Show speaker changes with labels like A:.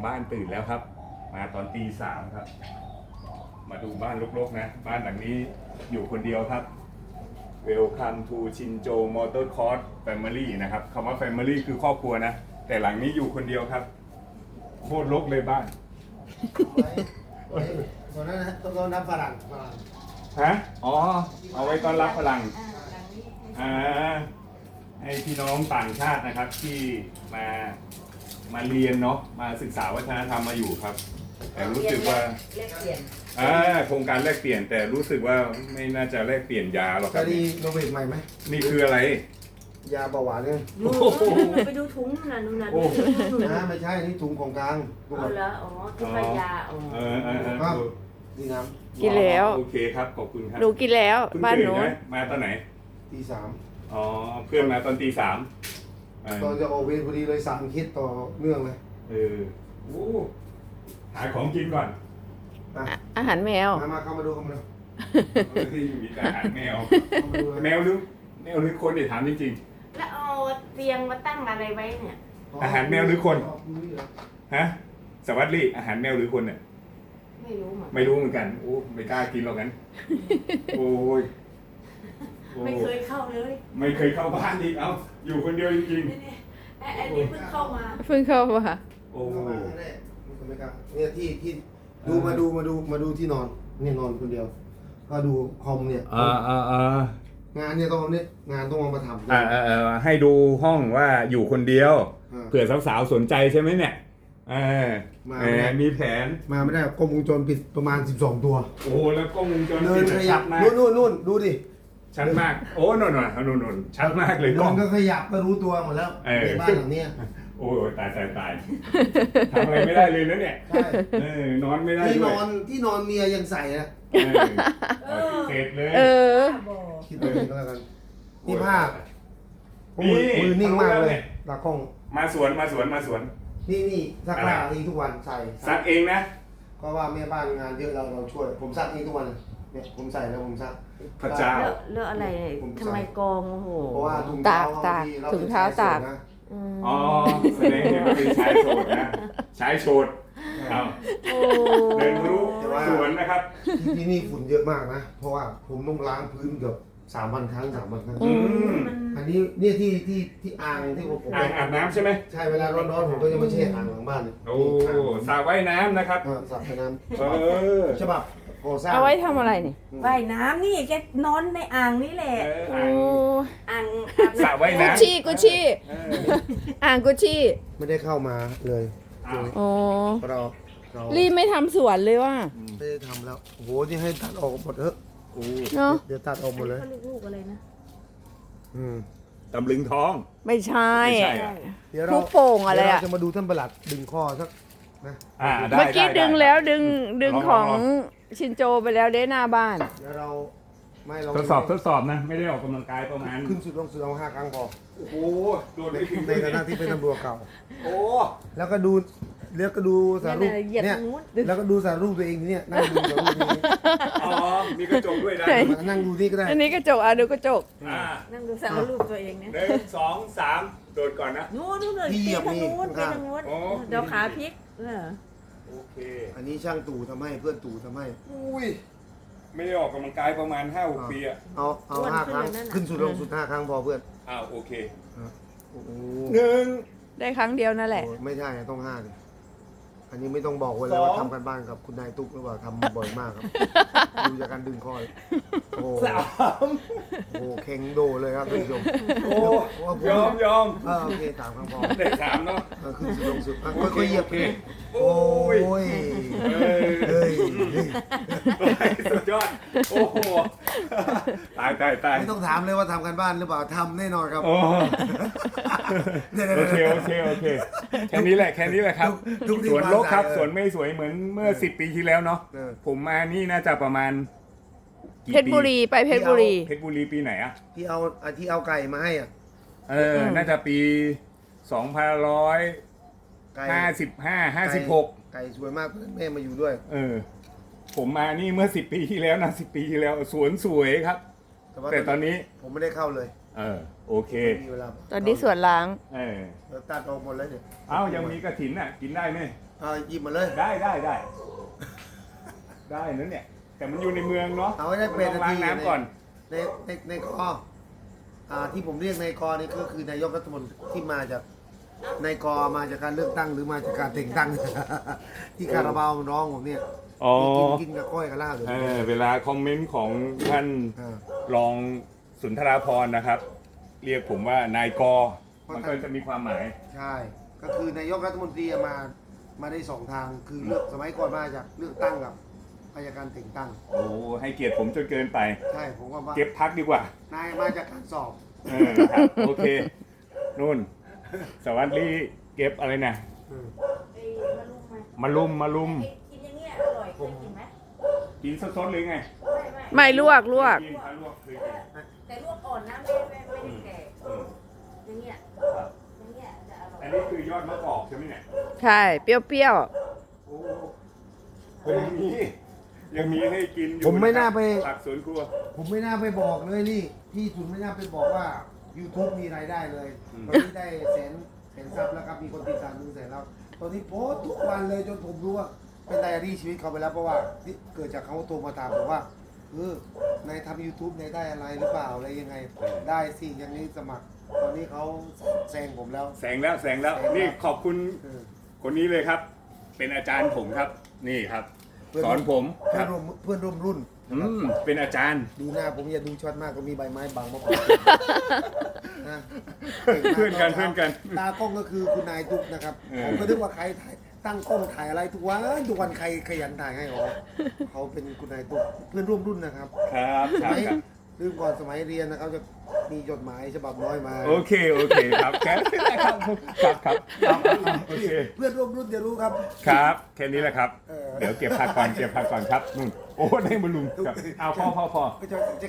A: บ้านตื่นแล้วครับ มาตอนตี 3ครับ มาดูบ้านรกๆนะ บ้านหลังนี้อยู่คนเดียวครับ Welcome to Shinjo Motor Course Family นะครับคำว่า Family คือครอบครัวนะ แต่หลังนี้อยู่คนเดียวครับ โคตรรกเลยบ้าน
B: ตอนนั้นนะต้องนับฝรั่ง
A: ฮะ อ๋อ เอาไว้ต้อนรับฝรั่งให้พี่น้องต่างชาตินะครับที่มาเรียนเนาะ มาศึกษาวัฒนธรรมมาอยู่ครับ แต่รู้สึกว่า
C: แลกเปลี่ยน
A: โครงการแลกเปลี่ยน แต่รู้สึกว่าไม่น่าจะแลกเปลี่ยนยาหรอกค
B: จะ
A: รับ
B: ดีโนเวทใหม่ไหม
A: นี่คืออะไร
B: ยาเบาหวานเนี่ย
C: นู่นไปดูถุงนู่นน่ะ
A: โอ้
C: นู่น
B: นะไม่ใช่นี่ถุงของกลางถุง
C: เอาละอ๋อคือปยาอ๋อ
B: ก็นี่น้
D: กินแล้ว
A: โอเคครับ ขอบคุณครับ
D: หนูกินแล้ว
A: เพิ่ง
D: บ้าน
A: ตื่
D: หนู
A: ใช่ไหมมาตอนไหน
B: ำตี 3
A: อ๋อ เพื่อนมาตอนตี 3
B: ตอนจะออกเวรพอดีเลย3คิดต่อเนื่องเลย
A: โอ้หาของกินก่อน
D: อาหารแมว
B: มาเข้ามาดูเข้ามาดู
A: ที่มีแต่อาหารแมว
B: เข้ามาดู
A: แมวหรือคนเดี๋ยวถามจริง
C: แล้วเอาเตียงมาตั้งอะไรไว้เนี่ย
A: อาหารแมวหรือคน ๆ ฮะ สวัสดีอาหารแมวหรือคนเนี่ย
C: ไม่รู้เหมือน
A: ไม่รู้เหมือนกัน โอ้ ไม่กล้ากินหรอกงั้น โอ้ยโอ้
C: ไม่เคยเข้าเลย
A: ไม่เคยเข้าบ้านอีก เอ้า อยู่คนเดียวจริง
C: นี่ไอ้นี่เพิ่งเข้ามา
D: เพิ่งเข้ามา
A: ๆ โอ้
B: เข้ามาแน่ไม่กล้าเนี่ยที่ดูมาดูที่นอนเนี่ยนอนคนเดียว ก็ดูคอมเนี่ยงานเนี่ยต้องเอาเนี่ยงานต้องเอามาทำ
A: ให้ดูห้องว่าอยู่คนเดียว เผื่อสาวๆสนใจใช่ไหมเนี่ยมีแผน
B: มาไม่ได้กล้องวงจรปิดประมาณ12 ตัว
A: โอ้โหแล้วกล้องวงจร
B: เดิ
A: ปิ
B: น
A: ด
B: ขยั
A: ชั
B: บ
A: ดมาก
B: นู่นดูดิ
A: ชัดมาก โอ้นนชัดมากเลยก
B: เดิ
A: ล้อง
B: นก็ขยับก็รู้ตัวหมดแล้ว
A: เออ
B: ในบ้านหลังเนี้ย
A: โอ้ยตายทำอะไรไม่ได้เลยนะเนี่ย
B: ใช่
A: นอนไม่ได้
B: ที่
A: ด้
B: น
A: วย
B: อนที่นอนเมียยังใส่นะ
A: เสร็จเลย
D: เออ
B: คิดเอาเองก็แล้วกันนี่ผ้า
A: นี่
B: มือนิ่งมาก
A: รู้
B: เล
A: แวย
B: ตากล้อง
A: มาสวน
B: นี่ซักผ้าเองทุกวันใส่
A: ซักเองนะ
B: เพราะว่าแม่บ้านงานเยอะเราช่วย ผมซักเองทุกวันเนี่ยผมใส่แล้วผมซัก
A: พระเจ้า
C: แล้วอะไรทำไมกองโอ้โห
B: เพราะว่าถุง
D: ตา
B: เท้าก
D: ตากถุงเท้าตาก
A: อ๋อแสดงเห็นว่าเป็นชายโสดนะชายโสดเอา
C: โอ้
A: เดินรู้สวนนะครับ
B: ที่นี่ฝุ่นเยอะมากนะ เพราะว่าผมต้องล้างพื้นเกือบ3,000 ครั้ง 3,000 ครั้ง
A: อืม
B: อันนี้เนี่ยที่อ่างที่ผม
A: อ่างอาบน้ำใช่ไหม
B: ใช่เวลาร้อนๆผมก็จะมาแช่อ่างหลังบ้านเนี่ย
A: โอ้สระว่ายน้ำนะครับ
B: สระน้
A: เออ
B: ำฉบับก่อสร้าง
D: เอาไว้ทำอะไรนี่
C: ว่ายน้ำนี่แกนอนในอ่างนี่แหละ
D: โอ้
C: อ่าง
A: สระว่าย
D: กุช
A: น้ำ
D: ชี่กุชชี่
A: เออ
D: อ่างกุชชี่
B: ไม่ได้เข้ามาเลย
A: อ้าว
D: โอ้
B: เรา
D: รีบไม่ทำสวนเลยว่ะ
B: ไม่ได้ทำแล้วโอ้โหที่ให้ตัดออกหมดเถอะ
A: โอ้
D: เนาะ
B: เดี๋ยวตัดออกหมดเลย
C: เขาเรียกลูกอะไรนะ
A: ตำลึงทอง
D: ไม่ใช่
A: ไม่ใช่
B: เดี๋ยว
D: ลู
B: เรา
D: กโป่งอะไร
B: เดี๋ยว
D: อ่ะ
B: เราจะมาดูท่านประหลัดดึงคอสักนะ
A: ได้
D: เมื่อกี้
A: ได้
D: ดึง
A: ได้
D: แล้วดึง
A: ลอง
D: ของ
A: ลอง
D: ชินโจไปแล้วเด้หน้าบ้าน
B: เดี๋ยวเราไม่เรา
A: ทดสอบนะ ไม่ได้ออกกำลังกายประมาณ
B: ขึ้นสุดลงสุดเอา5 ครั้งพอ
A: โอ้โหโดดไปถึง
B: ในฐานะที่เป็นตำรวจเก่า
A: โอ้
B: แล้วก็ดูสารรูป
C: เหยียด
B: เนี่ย
C: ทางนู้น
B: แล้วก็ดูสารรูปตัวเองทีเนี่ยนั่งดูสารรูปนี้
A: อ๋อมีกระจกด้วยได้
D: ไหน
B: มานั่งดูนี่ก็ได้
D: อันนี้กระจกอ่ะดูกระจก
C: นั่งดูสารรูปตัวเองนะ
A: 1 2 3โดดก่อนนะ
C: นู้นเลยตีทางนู้นตีทางนู้น
A: โอ้
C: เดี๋ยวขาพลิก
A: โอเค
B: อันนี้ช่างตู่ทำให้เพื่อนตู่ทำให้
A: อุ้ยไม่ได้ออกกำลังกายประมาณ 5-6 ปีอ่ะ
B: เอา5 ครั้งขึ้นสุดลงสุด5 ครั้งพอเพื่อน
A: โอเค
B: โอ้โห
D: ได้ครั้งเดียวนั่นแหละ
B: ไม่ใช่ต้อง5ดิอันนี้ไม่ต้องบอกไว้เลยว่าทำกันบ้านกับคุณนายตุ๊กหรือเปล่าทำบ่อยมากครับดูจากการดึงคอเลยโอ้โห
A: 3
B: โอ้โหเข่งโดเลยครับท่านผู้ชม
A: โอ้ยอม
B: โอเค3 ครั้งพอ
A: ได้3เนาะ
B: ขึ้นสุดลงสุดค่อยๆเหยียบ
A: โอเค
B: โอ้ย
A: เฮ้ย
B: เฮ้ย
A: สุดยอด โอ้โห ตาย
B: ไม่ต้องถามเลยว่าทำกันบ้านหรือเปล่าทำแน่นอนครับ
A: โอ้
B: เนี่ย
A: โอเคแค่นี้แหละครับ สวนรกครับ สวนไม่สวยเหมือนเมื่อ10 ปีที่แล้วเนาะ ผมมานี่น่าจะประมาณกี่
D: เพชรบุรีไปเพชรบุรี
A: เพชรบุรีปีไหนอะ
B: ที่เอาไก่มาให้อ่ะ
A: น่าจะปี
B: ไก่
A: 2555-56
B: ไก่สวยมากแม่มาอยู่ด้วย
A: ผมมานี่เมื่อ10 ปีที่แล้วนะ10 ปีที่แล้วสวนสวยครับ แต่ตอนนี้
B: ผมไม่ได้เข้าเลย
A: โอเค
B: มีเวลา
D: ตอนนี้สวนล้าง
B: เดี๋ยวตัดออกหมดเลยเนี่ย
A: ยังมีกระถินอ่ะ กินได้ไหม
B: หยิบมาเลย
A: ได้นั่นเนี่ย แต่มันอยู่ในเมืองเนาะ
B: เอาให้ได้เป็น
A: ต้องล้างน้ำก่อน
B: ในกอที่ผมเรียกในกอนี่ก็คือนายกรัฐมนตรีที่มาจากในกอมาจากการเลือกตั้งหรือมาจากการแต่งตั้ง ที่คาราบาวมันร้องผมเนี่ย
A: อ๋อ
B: ที่กินกับก้อยกับลาบเลย
A: เวลาคอมเมนต์ของท่าน
B: อ่า
A: รองสุนทราภรณ์นะครับ เรียกผมว่านายกมันก็จะมีความหมาย
B: ใช่ ก็คือนายกรัฐมนตรีมาได้สองทาง คือเลือกสมัยก่อนมาจากเลือกตั้งกับอายการแต่งตั้ง
A: โอ้ให้เกียรติผมจนเกินไป
B: ใช่ผมว่า
A: เก็บพักดีกว่า
B: นายมาจากการสอบ
A: ครับโอเคนู่นสวัสดีเก็บอะไรนะ
B: อืม
C: ไอ้มา
A: มาลุม
C: กินอย่างเงี้ยอร่อยเคยกินไหม
A: กินสดๆเลยไง
D: ไม่ลวก
A: เคยกินครับลวกเคยกิน
C: แต่ลวกอ่อนนะไม่ได้แก่
A: อืม
C: อย่างเงี้ย
A: ครับ
C: อย่างเงี้ยจะอร่อย
A: อันนี้คือยอดมะกอกใช่ไหมเนี่ย
D: ใช่ เปรี้ยว
A: โอ้ยังมีให้กินอยู่
B: ผมไม่น่าไป
A: ผักสวนครัว
B: ผมไม่น่าไปบอกเลยนี่ พี่ทุนไม่น่าไปบอกว่า YouTube มีรายได้เลย
A: อืม
B: ตอนนี้ได้แสนซับแล้วครับ มีคนติดตาม100,000แล้ว ตอนนี้โพสต์ทุกวันเลยจนผมรู้ว่าเป็นไดอารี่ชีวิตเขาไปแล้วเพราะว่าที่เกิดจากเขาโทรมาถามผมว่านายทำ YouTube นายได้อะไรหรือเปล่าอะไรยังไง ได้สิอย่างนี้สมัคร ตอนนี้เขาแซงผมแล้ว
A: แสงแล้วนี่ขอบคุณ
B: เออ
A: คนนี้เลยครับ เป็นอาจารย์ผมครับ นี่ครับ
B: เพื่อน
A: สอนผมค
B: เพื่อ
A: รั
B: น
A: บ
B: ร่วมรุ่น
A: เป็นอาจารย์
B: ดูหน้าผมอย่าดูช็อตมากก็มีใบไม้บังมาก่อน นะ
A: เพื่อนกัน
B: ตากล้องก็คือคุณนายตุ๊กนะครับ
A: เออ
B: ผมก็นึกว่าใครถ่ายตั้งกล้องถ่ายอะไรทุกวันใครขยันถ่ายให้เขาเป็นคุณนายตุ๊กเพื่อนร่วมรุ่นนะครับ
A: ครับ
B: สมัยลืมก่อนสมัยเรียนนะครับจะมีจดหมายฉบับน้อยมา
A: โอเคครับแค่นี้แหละครับโอเค
B: เพื่อนร่วมรุ่นจะรู้ครับ
A: ครับแค่นี้แหละครับ
B: เออ
A: เดี๋ยวเก็บผักก่อนครับนู่นโอ้ได้มาลุมครับเอาพอ
B: ก็จะ